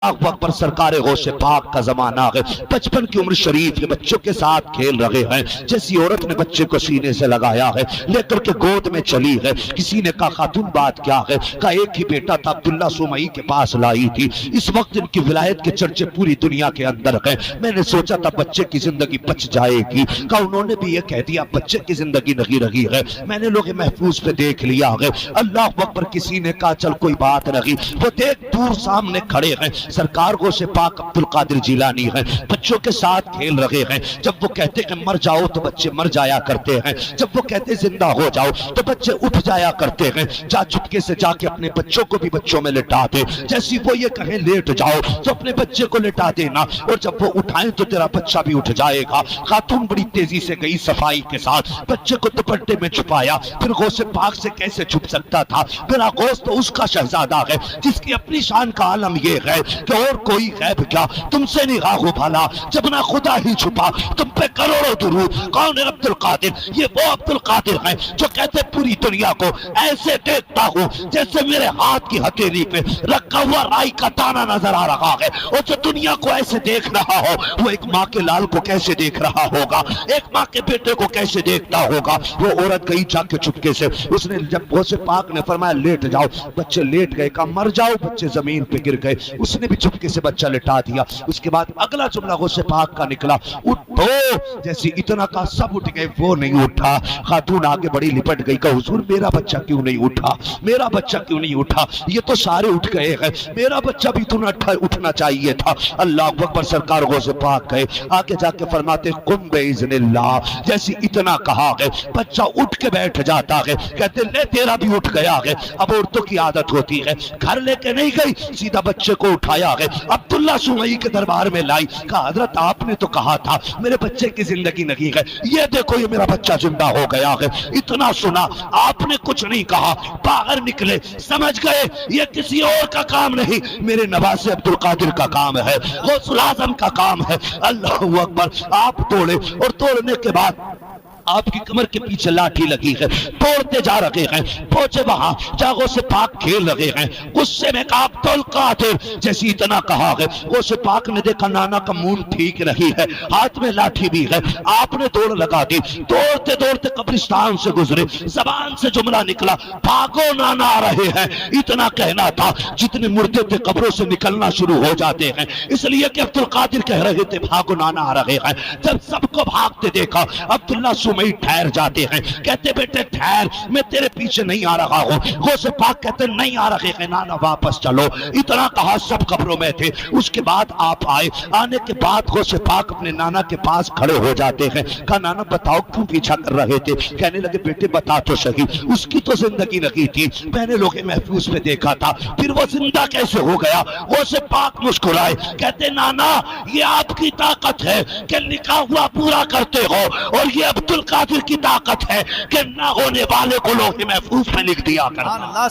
اللہ اکبر، سرکار غوث پاک کا زمانہ ہے، 55 کی عمر شریف کے بچوں کے ساتھ کھیل رہے ہیں، جیسی عورت نے بچے کو سینے سے لگایا ہے، لے کر کے گود میں چلی ہے۔ کسی نے کہا خاتون بات کیا ہے؟ کہا ایک ہی بیٹا تھا، عبداللہ سومئی کے پاس لائی تھی، اس وقت ان کی ولایت کے چرچے پوری دنیا کے اندر ہیں، میں نے سوچا تھا بچے کی زندگی بچ جائے گی۔ کہا انہوں نے بھی یہ کہہ دیا بچے کی زندگی نہیں رہی ہے، میں نے لوگ محفوظ پہ دیکھ لیا ہے۔ اللہ اکبر، کسی نے کہا چل کوئی بات نہیں، وہ دیکھ دور سامنے کھڑے ہیں سرکار غوث پاک عبدالقادر جیلانی ہیں، بچوں کے ساتھ کھیل رہے ہیں۔ جب وہ کہتے کہ مر جاؤ تو بچے مر جایا کرتے ہیں، جب وہ کہتے زندہ ہو جاؤ تو بچے اٹھ جایا کرتے ہیں۔ جا چپکے سے جا کے اپنے بچوں کو بھی بچوں میں لٹا دے، جیسی وہ یہ کہیں لیٹ جاؤ تو اپنے بچے کو لٹا دینا، اور جب وہ اٹھائیں تو تیرا بچہ بھی اٹھ جائے گا۔ خاتون بڑی تیزی سے گئی صفائی کے ساتھ، بچے کو دوپٹے میں چھپایا، پھر غوث پاک سے کیسے چھپ سکتا تھا؟ میرا غوث تو اس کا شہزادہ ہے جس کی اپنی شان کا عالم یہ ہے کہ اور کوئی غیب کیا تم سے نگاہ بھالا، جب نہ خدا ہی چھپا تم پہ کروڑوں درود۔ کون ہے عبدالقادر؟ یہ وہ عبدالقادر ہیں جو کہتے پوری دنیا کو ایسے دیکھتا ہوں جیسے میرے ہاتھ کی ہتھیلی پہ رکھا ہوا رائی کا دانہ نظر آ رہا ہے، اور جو دنیا کو ایسے دیکھ رہا ہو وہ ایک ماں کے لال کو کیسے دیکھ رہا ہوگا، ایک ماں کے بیٹے کو کیسے دیکھتا ہوگا۔ وہ عورت گئی جا کے چپکے سے، اس نے جب غوث پاک نے فرمایا لیٹ جاؤ، بچے لیٹ گئے، کہا مر جاؤ، بچے زمین پہ گر گئے، اس نے بھی چپکے سے بچہ لٹا دیا۔ اس کے بعد اگلا جملہ غوث پاک کا نکلا، اٹھو، جیسی اتنا کا سب اٹھ گئے، وہ نہیں اٹھا۔ خاتون آگے بڑی لپٹ گئی، کہا حضور میرا بچہ کیوں نہیں اٹھا، میرا بچہ کیوں نہیں اٹھا؟ یہ تو سارے اٹھ گئے ہیں، میرا بچہ بھی تو اٹھنا چاہیے تھا۔ اللہ اکبر، سرکار غوث پاک گئے، آگے جا کے فرماتے قم باذن اللہ، جیسی اتنا کہا ہے بچہ اٹھ کے بیٹھ جاتا ہے، کہتے لے تیرا بھی اٹھ گیا ہے۔ اب عورتوں کی عادت ہوتی ہے، گھر لے کے نہیں گئی، سیدھا بچے کو اٹھایا ہے، عبداللہ سومئی کے دربار میں لائی، کہا حضرت آپ نے تو کہا تھا میرے بچے کی زندگی نہیں ہے، یہ دیکھو یہ میرا بچہ زندہ ہو گیا ہے۔ اتنا سنا، آپ نے کچھ نہیں کہا، باہر نکلے، سمجھ گئے یہ کسی اور کا کام نہیں، میرے نواسے عبدالقادر کا کام ہے، غوث الاعظم کا کام ہے۔ اللہ اکبر، آپ توڑے، اور توڑنے کے بعد آپ کی کمر کے پیچھے لاٹھی لگی ہے، توڑتے جا رہے ہیں، پہنچے وہاں جاگو سے پاک کھیل رہے ہیں، غصے میں کہا عبدالقادر، جیسی اتنا کہا ہے غوث پاک نے دیکھا نانا کا منہ ٹھیک نہیں ہے، ہاتھ میں لاٹھی بھی ہے، آپ نے دوڑ لگا دی، دوڑتے دوڑتے قبرستان سے گزرے، زبان سے جملہ نکلا بھاگو نانا آ رہے ہیں۔ اتنا کہنا تھا، جتنے مردے تھے قبروں سے نکلنا شروع ہو جاتے ہیں، اس لیے کہ عبدالقادر کہہ رہے تھے بھاگو نانا آ رہے ہیں۔ جب سب کو بھاگتے دیکھا، عبداللہ سومئی ٹھہر جاتے ہیں، کہتے بیٹے ٹھہر، میں تیرے پیچھے نہیں آ رہا ہوں۔ غوث پاک کہتے نہیں آ رہے ہیں نانا، واپس چلو۔ اتنا کہا، سب قبروں میں تھے۔ اس کے بعد آپ آئے، آنے کے بعد غوث پاک اپنے نانا کے پاس کھڑے ہو جاتے ہیں، کہا نانا بتاؤ کیوں پیچھا کر رہے تھے؟ کہنے لگے بیٹے بتا تو صحیح، اس کی تو زندگی نہیں تھی، میں نے لوگ محفوظ پہ دیکھا تھا، پھر وہ زندہ کیسے ہو گیا؟ غوث پاک مسکرائے، کہتے نانا یہ آپ کی طاقت ہے کہ لکھا ہوا پورا کرتے ہو، اور یہ عبدالقادر کی طاقت ہے کہ نہ ہونے والے کو لوگ محفوظ میں لکھ دیا کرنا۔